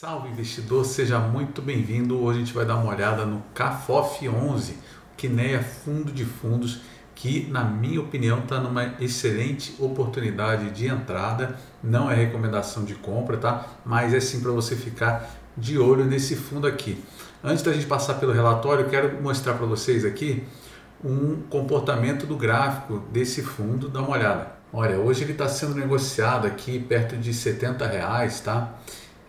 Salve investidor, seja muito bem-vindo. Hoje a gente vai dar uma olhada no CAFOF 11, Kinea Fundo de Fundos, que na minha opinião está numa excelente oportunidade de entrada. Não é recomendação de compra, tá? Mas é sim para você ficar de olho nesse fundo aqui. Antes da gente passar pelo relatório, eu quero mostrar para vocês aqui um comportamento do gráfico desse fundo. Dá uma olhada. Olha, hoje ele está sendo negociado aqui perto de R$70, tá?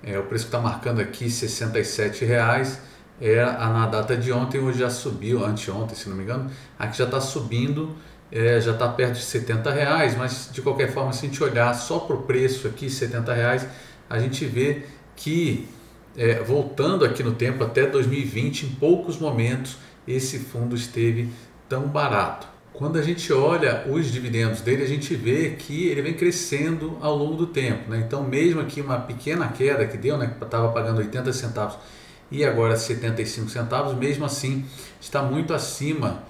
O preço que está marcando aqui R$67 na data de ontem. Hoje já subiu, anteontem se não me engano, aqui já está subindo, já está perto de R$70, mas de qualquer forma, se a gente olhar só para o preço aqui, R$70, a gente vê que voltando aqui no tempo até 2020, em poucos momentos esse fundo esteve tão barato. Quando a gente olha os dividendos dele, a gente vê que ele vem crescendo ao longo do tempo, né? Então, mesmo aqui uma pequena queda que deu, né? Estava pagando 80 centavos e agora 75 centavos, mesmo assim está muito acima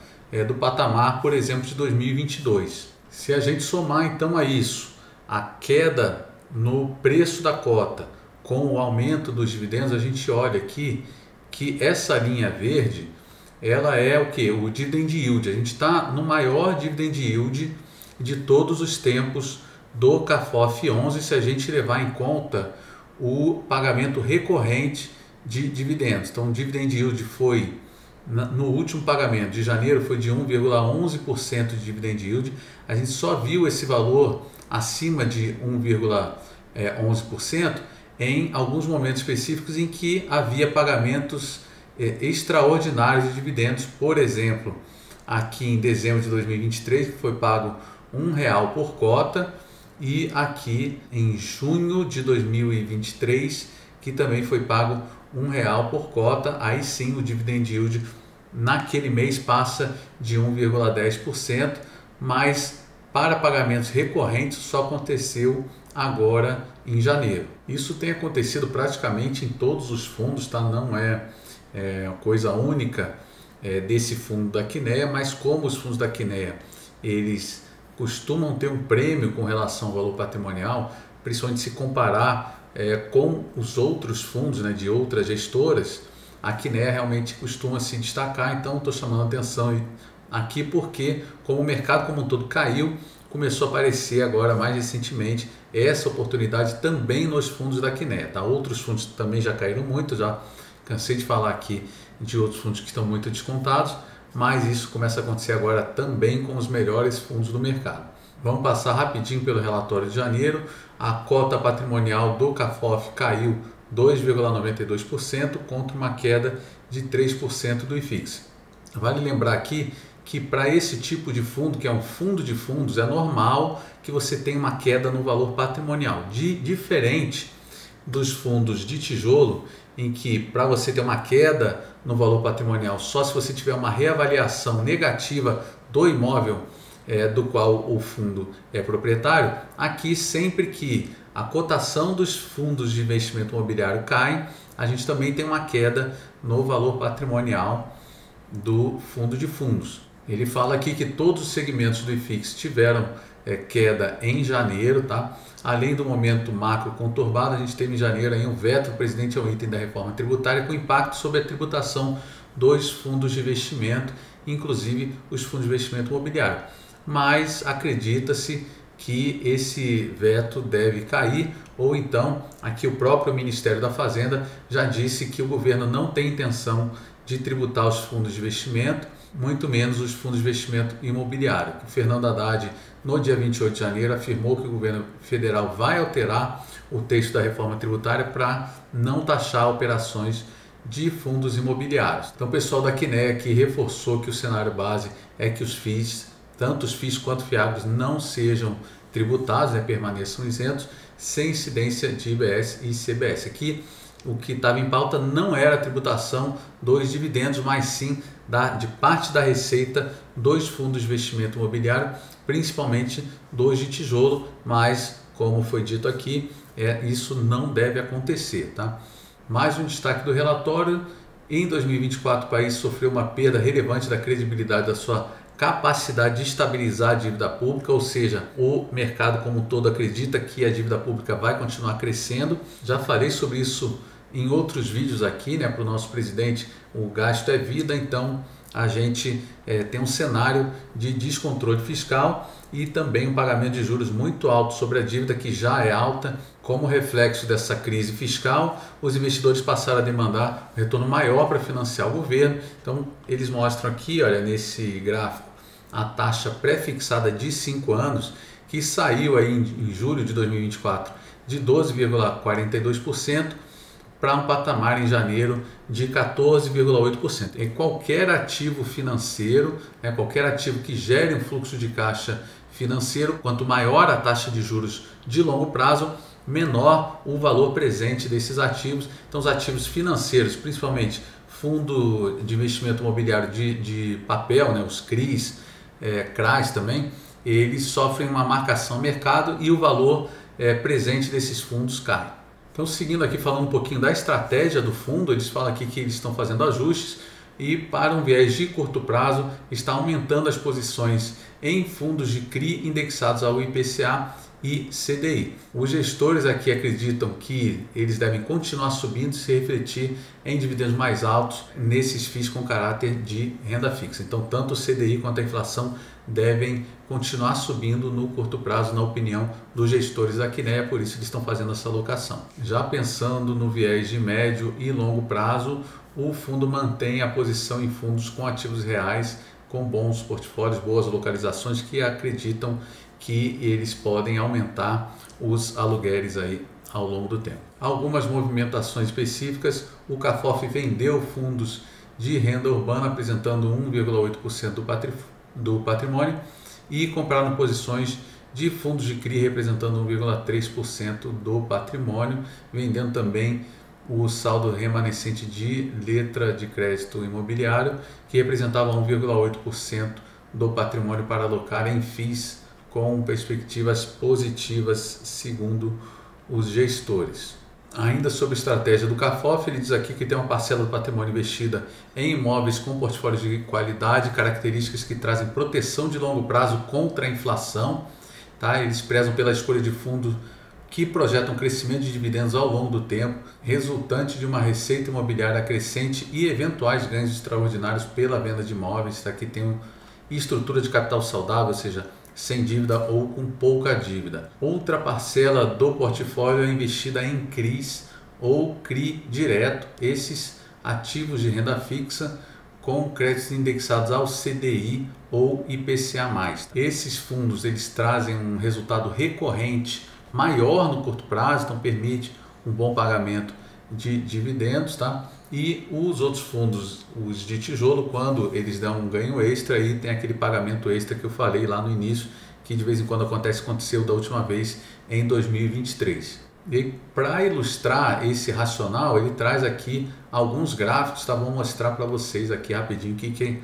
do patamar, por exemplo, de 2022. Se a gente somar então a isso a queda no preço da cota com o aumento dos dividendos, a gente olha aqui que essa linha verde, ela é o que? O dividend yield. A gente está no maior dividend yield de todos os tempos do CAFOF 11, se a gente levar em conta o pagamento recorrente de dividendos. Então, o dividend yield foi, no último pagamento de janeiro, foi de 1,11% de dividend yield. A gente só viu esse valor acima de 1,11% em alguns momentos específicos em que havia pagamentos extraordinários de dividendos. Por exemplo, aqui em dezembro de 2023, que foi pago R$1 por cota, e aqui em junho de 2023, que também foi pago R$1 por cota. Aí sim o dividend yield naquele mês passa de 1,10%, mas para pagamentos recorrentes só aconteceu agora em janeiro. Isso tem acontecido praticamente em todos os fundos, tá? Não é coisa única desse fundo da Kinea, mas como os fundos da Kinea eles costumam ter um prêmio com relação ao valor patrimonial, principalmente se comparar com os outros fundos, né, de outras gestoras, a Kinea realmente costuma se destacar. Então estou chamando a atenção aqui porque, como o mercado como um todo caiu, começou a aparecer agora mais recentemente essa oportunidade também nos fundos da Kinea, tá? Outros fundos também já caíram muito, já cansei de falar aqui de outros fundos que estão muito descontados, mas isso começa a acontecer agora também com os melhores fundos do mercado. Vamos passar rapidinho pelo relatório de janeiro. A cota patrimonial do CAFOF caiu 2,92% contra uma queda de 3% do IFIX. Vale lembrar aqui que para esse tipo de fundo, que é um fundo de fundos, é normal que você tenha uma queda no valor patrimonial, diferente dos fundos de tijolo, em que para você ter uma queda no valor patrimonial só se você tiver uma reavaliação negativa do imóvel do qual o fundo é proprietário. Aqui, sempre que a cotação dos fundos de investimento imobiliário cai, a gente também tem uma queda no valor patrimonial do fundo de fundos. Ele fala aqui que todos os segmentos do IFIX tiveram queda em janeiro, tá? Além do momento macro conturbado, a gente teve em janeiro aí um veto do presidente ao item da reforma tributária com impacto sobre a tributação dos fundos de investimento, inclusive os fundos de investimento imobiliário. Mas acredita-se que esse veto deve cair, ou então aqui o próprio Ministério da Fazenda já disse que o governo não tem intenção de tributar os fundos de investimento, muito menos os fundos de investimento imobiliário. O Fernando Haddad, no dia 28 de janeiro, afirmou que o governo federal vai alterar o texto da reforma tributária para não taxar operações de fundos imobiliários. Então o pessoal da Kinea aqui reforçou que o cenário base é que os FIIs, tanto os FIIs quanto FIAGROS, não sejam tributados, permaneçam isentos, sem incidência de IBS e ICBS. Aqui o que estava em pauta não era a tributação dos dividendos, mas sim de parte da receita dos fundos de investimento imobiliário, principalmente dos de tijolo, mas como foi dito aqui, isso não deve acontecer, tá? Mais um destaque do relatório: em 2024 o país sofreu uma perda relevante da credibilidade da sua capacidade de estabilizar a dívida pública, ou seja, o mercado como um todo acredita que a dívida pública vai continuar crescendo. Já falei sobre isso em outros vídeos aqui, né, para o nosso presidente, o gasto é vida, então a gente tem um cenário de descontrole fiscal e também um pagamento de juros muito alto sobre a dívida, que já é alta. Como reflexo dessa crise fiscal, os investidores passaram a demandar um retorno maior para financiar o governo. Então eles mostram aqui, olha, nesse gráfico, a taxa pré-fixada de 5 anos, que saiu aí em julho de 2024 de 12,42%, para um patamar em janeiro de 14,8%. Em qualquer ativo financeiro, qualquer ativo que gere um fluxo de caixa financeiro, quanto maior a taxa de juros de longo prazo, menor o valor presente desses ativos. Então os ativos financeiros, principalmente fundo de investimento imobiliário de papel, os CRIs, CRAs também, eles sofrem uma marcação mercado e o valor presente desses fundos cai. Então, seguindo aqui, falando um pouquinho da estratégia do fundo, eles falam aqui que eles estão fazendo ajustes e, para um viés de curto prazo, está aumentando as posições em fundos de CRI indexados ao IPCA e CDI. Os gestores aqui acreditam que eles devem continuar subindo e se refletir em dividendos mais altos nesses FIIs com caráter de renda fixa. Então, tanto o CDI quanto a inflação devem continuar subindo no curto prazo, na opinião dos gestores da Quineia, por isso eles estão fazendo essa alocação. Já pensando no viés de médio e longo prazo, o fundo mantém a posição em fundos com ativos reais, com bons portfólios, boas localizações, que acreditam que eles podem aumentar os aluguéis aí ao longo do tempo. Algumas movimentações específicas: o CAFOF vendeu fundos de renda urbana apresentando 1,8% do patrimônio e compraram posições de fundos de CRI representando 1,3% do patrimônio, vendendo também o saldo remanescente de letra de crédito imobiliário, que representava 1,8% do patrimônio, para alocar em FIIs com perspectivas positivas, segundo os gestores. Ainda sobre a estratégia do CAFOF, ele diz aqui que tem uma parcela do patrimônio investida em imóveis com portfólios de qualidade, características que trazem proteção de longo prazo contra a inflação. Tá? Eles prezam pela escolha de fundos que projetam crescimento de dividendos ao longo do tempo, resultante de uma receita imobiliária crescente e eventuais ganhos extraordinários pela venda de imóveis. Tá? Que tem uma estrutura de capital saudável, ou seja, sem dívida ou com pouca dívida. Outra parcela do portfólio é investida em CRIs ou CRI direto, esses ativos de renda fixa com créditos indexados ao CDI ou IPCA+. Esses fundos eles trazem um resultado recorrente maior no curto prazo, então permite um bom pagamento de dividendos, tá? E os outros fundos, os de tijolo, quando eles dão um ganho extra, aí tem aquele pagamento extra que eu falei lá no início, que de vez em quando aconteceu da última vez em 2023. E para ilustrar esse racional, ele traz aqui alguns gráficos, tá? Vou mostrar para vocês aqui rapidinho o que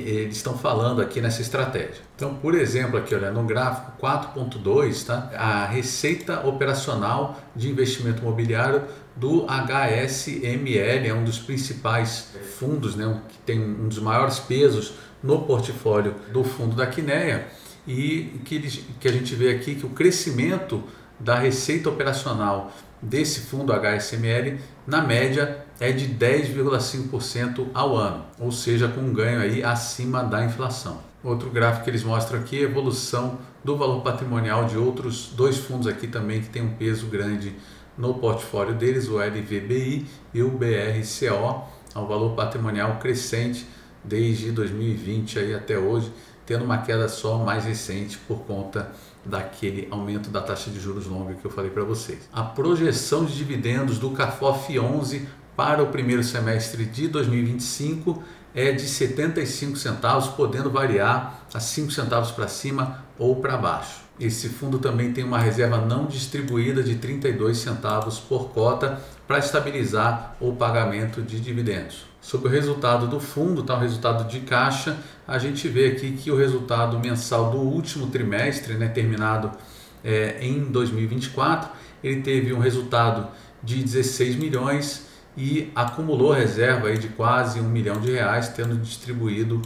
eles estão falando aqui nessa estratégia. Então, por exemplo, aqui, olha, no gráfico 4.2, tá? A receita operacional de investimento imobiliário do HSML, é um dos principais fundos, que tem um dos maiores pesos no portfólio do fundo da Quineia, e que a gente vê aqui que o crescimento da receita operacional desse fundo HSML, na média, é de 10,5% ao ano, ou seja, com um ganho aí acima da inflação. Outro gráfico que eles mostram aqui é a evolução do valor patrimonial de outros dois fundos aqui também que tem um peso grande no portfólio deles, o LVBI e o BRCO, ao valor patrimonial crescente desde 2020 aí até hoje, tendo uma queda só mais recente por conta daquele aumento da taxa de juros longa que eu falei para vocês. A projeção de dividendos do CAFOF 11 para o primeiro semestre de 2025 é de 75 centavos, podendo variar a 5 centavos para cima ou para baixo. Esse fundo também tem uma reserva não distribuída de 32 centavos por cota para estabilizar o pagamento de dividendos. Sobre o resultado do fundo, o resultado de caixa, a gente vê aqui que o resultado mensal do último trimestre, terminado em 2024, ele teve um resultado de 16 milhões e acumulou reserva aí de quase R$1 milhão, tendo distribuído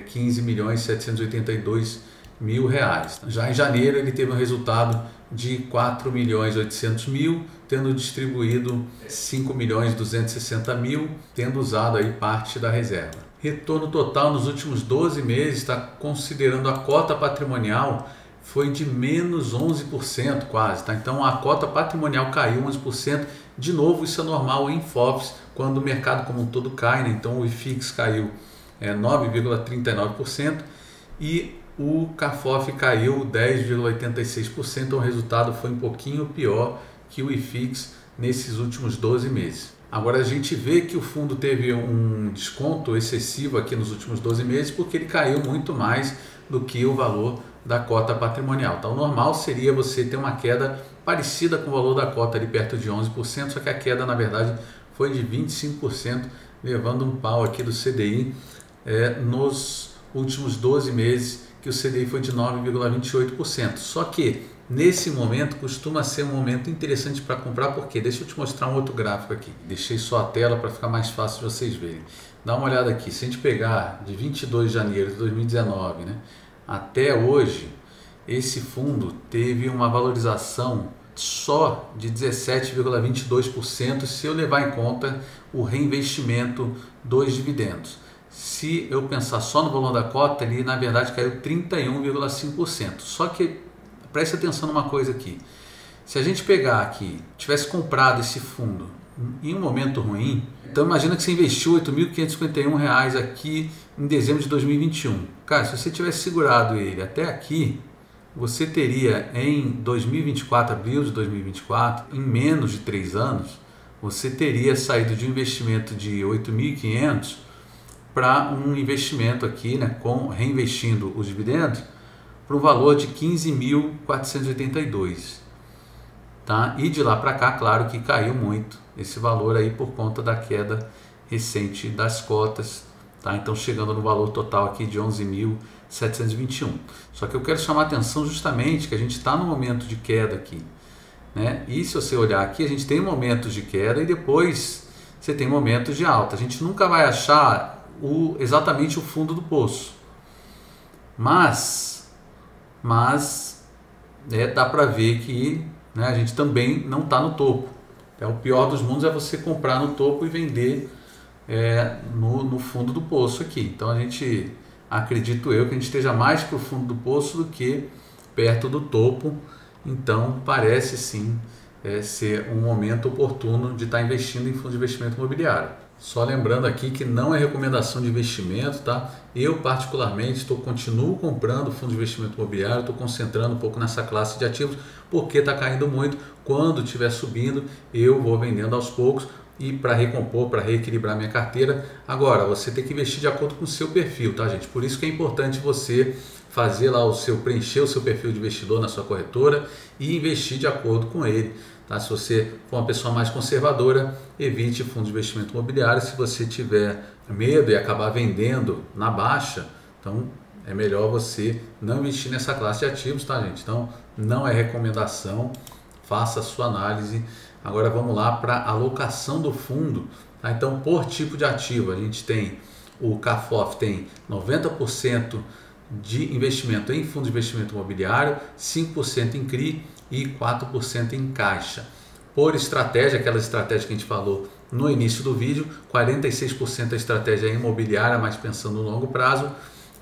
15 milhões 782 mil reais. Já em janeiro ele teve um resultado de 4.800.000, tendo distribuído 5.260.000, tendo usado aí parte da reserva. Retorno total nos últimos 12 meses, está considerando a cota patrimonial, foi de menos 11% quase, tá? Então a cota patrimonial caiu 11%. De novo, isso é normal em FOFs, quando o mercado como um todo cai, né? Então o IFIX caiu 9,39% e o CAFOF caiu 10,86%, então o resultado foi um pouquinho pior que o IFIX nesses últimos 12 meses. Agora a gente vê que o fundo teve um desconto excessivo aqui nos últimos 12 meses porque ele caiu muito mais do que o valor da cota patrimonial. Então o normal seria você ter uma queda parecida com o valor da cota ali perto de 11%, só que a queda na verdade foi de 25%, levando um pau aqui do CDI nos últimos 12 meses, que o CDI foi de 9,28%. Só que nesse momento costuma ser um momento interessante para comprar, porque deixa eu te mostrar um outro gráfico aqui. Deixei só a tela para ficar mais fácil de vocês verem. Dá uma olhada aqui, se a gente pegar de 22 de janeiro de 2019, né, até hoje, esse fundo teve uma valorização só de 17,22% se eu levar em conta o reinvestimento dos dividendos. Se eu pensar só no valor da cota, ele na verdade caiu 31,5%. Só que preste atenção numa coisa aqui. Se a gente pegar aqui, tivesse comprado esse fundo em um momento ruim, então imagina que você investiu R$ 8.551 aqui em dezembro de 2021. Cara, se você tivesse segurado ele até aqui, você teria em 2024, abril de 2024, em menos de 3 anos, você teria saído de um investimento de 8.500 para um investimento aqui, né, reinvestindo os dividendos, para um valor de 15.482. Tá? E de lá para cá, claro que caiu muito esse valor aí por conta da queda recente das cotas. Tá? Então chegando no valor total aqui de 11.721. Só que eu quero chamar a atenção justamente que a gente está no momento de queda aqui, né? E se você olhar aqui, a gente tem momentos de queda e depois você tem momentos de alta. A gente nunca vai achar exatamente o fundo do poço, mas dá para ver que, né, a gente também não está no topo. O pior dos mundos é você comprar no topo e vender no fundo do poço aqui. Então acredito eu que a gente esteja mais para o fundo do poço do que perto do topo. Então parece sim ser um momento oportuno de estar investindo em fundo de investimento imobiliário. Só lembrando aqui que não é recomendação de investimento, tá? Eu particularmente continuo comprando fundo de investimento imobiliário, estou concentrando um pouco nessa classe de ativos porque está caindo muito. Quando estiver subindo, eu vou vendendo aos poucos e para recompor, para reequilibrar minha carteira. Agora, você tem que investir de acordo com o seu perfil, tá, gente? Por isso que é importante você fazer lá preencher o seu perfil de investidor na sua corretora e investir de acordo com ele. Tá? Se você for uma pessoa mais conservadora, evite fundo de investimento imobiliário. Se você tiver medo e acabar vendendo na baixa, então é melhor você não investir nessa classe de ativos, tá, gente? Então não é recomendação, faça a sua análise. Agora vamos lá para a alocação do fundo. Tá? Então, por tipo de ativo, a gente tem o CAFOF, tem 90% de investimento em fundo de investimento imobiliário, 5% em CRI e 4% em caixa. Por estratégia, aquela estratégia que a gente falou no início do vídeo, 46% da estratégia é imobiliária, mas pensando no longo prazo,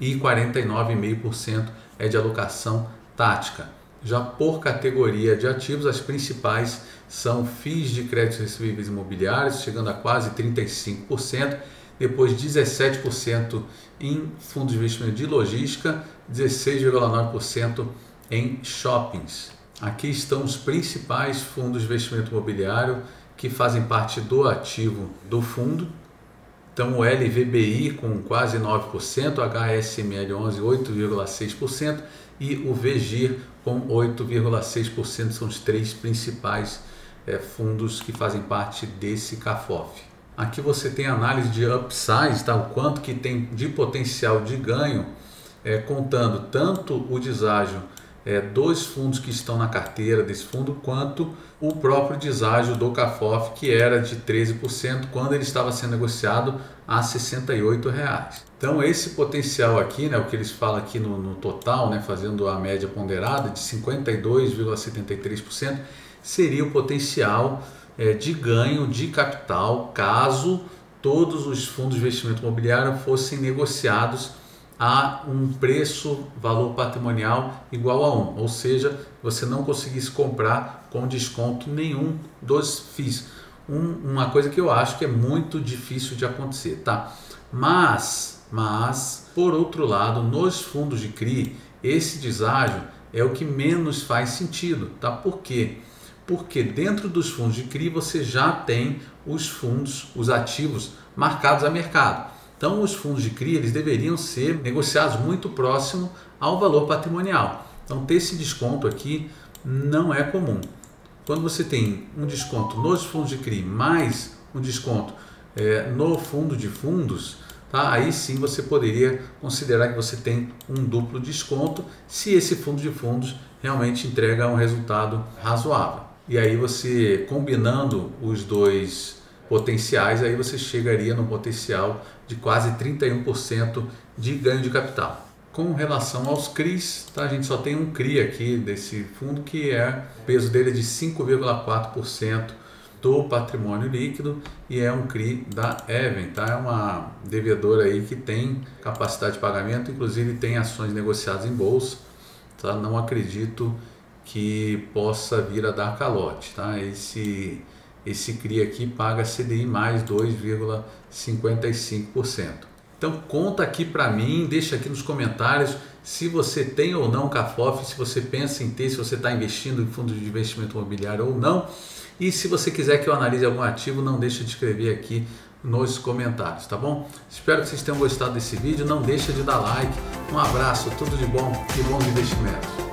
e 49,5% é de alocação tática. Já por categoria de ativos, as principais são FIIs de créditos recebíveis imobiliários, chegando a quase 35%, depois 17% em fundos de investimento de logística, 16,9% em shoppings. Aqui estão os principais fundos de investimento imobiliário que fazem parte do ativo do fundo. Então o LVBI com quase 9%, o HSML 11, 8,6% e o VGIR com 8,6%, são os três principais fundos que fazem parte desse CAFOF. Aqui você tem análise de upsize, tá? O quanto que tem de potencial de ganho, contando tanto o deságio dos fundos que estão na carteira desse fundo, quanto o próprio deságio do CAFOF, que era de 13% quando ele estava sendo negociado a R$ 68. Então esse potencial aqui, né, o que eles falam aqui no total, né, fazendo a média ponderada de 52,73%, seria o potencial de ganho de capital caso todos os fundos de investimento imobiliário fossem negociados a um preço valor patrimonial igual a 1, ou seja, você não conseguisse comprar com desconto nenhum dos FIIs. Uma coisa que eu acho que é muito difícil de acontecer, tá? Mas por outro lado, nos fundos de CRI, esse deságio é o que menos faz sentido, tá? Por quê? Porque dentro dos fundos de CRI você já tem os fundos, os ativos marcados a mercado. Então os fundos de CRI eles deveriam ser negociados muito próximo ao valor patrimonial. Então ter esse desconto aqui não é comum. Quando você tem um desconto nos fundos de CRI mais um desconto no fundo de fundos, tá? Aí sim você poderia considerar que você tem um duplo desconto se esse fundo de fundos realmente entrega um resultado razoável. E aí você combinando os dois potenciais, aí você chegaria no potencial de quase 31% de ganho de capital. Com relação aos CRIs, tá? A gente só tem um CRI aqui desse fundo que o peso dele é de 5,4% do patrimônio líquido e é um CRI da Even, tá? É uma devedora aí que tem capacidade de pagamento, inclusive tem ações negociadas em bolsa, tá? Não acredito que possa vir a dar calote, tá? Esse CRI aqui paga CDI mais 2,55%. Então conta aqui para mim, deixa aqui nos comentários se você tem ou não CAFOF, se você pensa em ter, se você está investindo em fundos de investimento imobiliário ou não. E se você quiser que eu analise algum ativo, não deixa de escrever aqui nos comentários, tá bom? Espero que vocês tenham gostado desse vídeo, não deixa de dar like. Um abraço, tudo de bom e bons investimentos.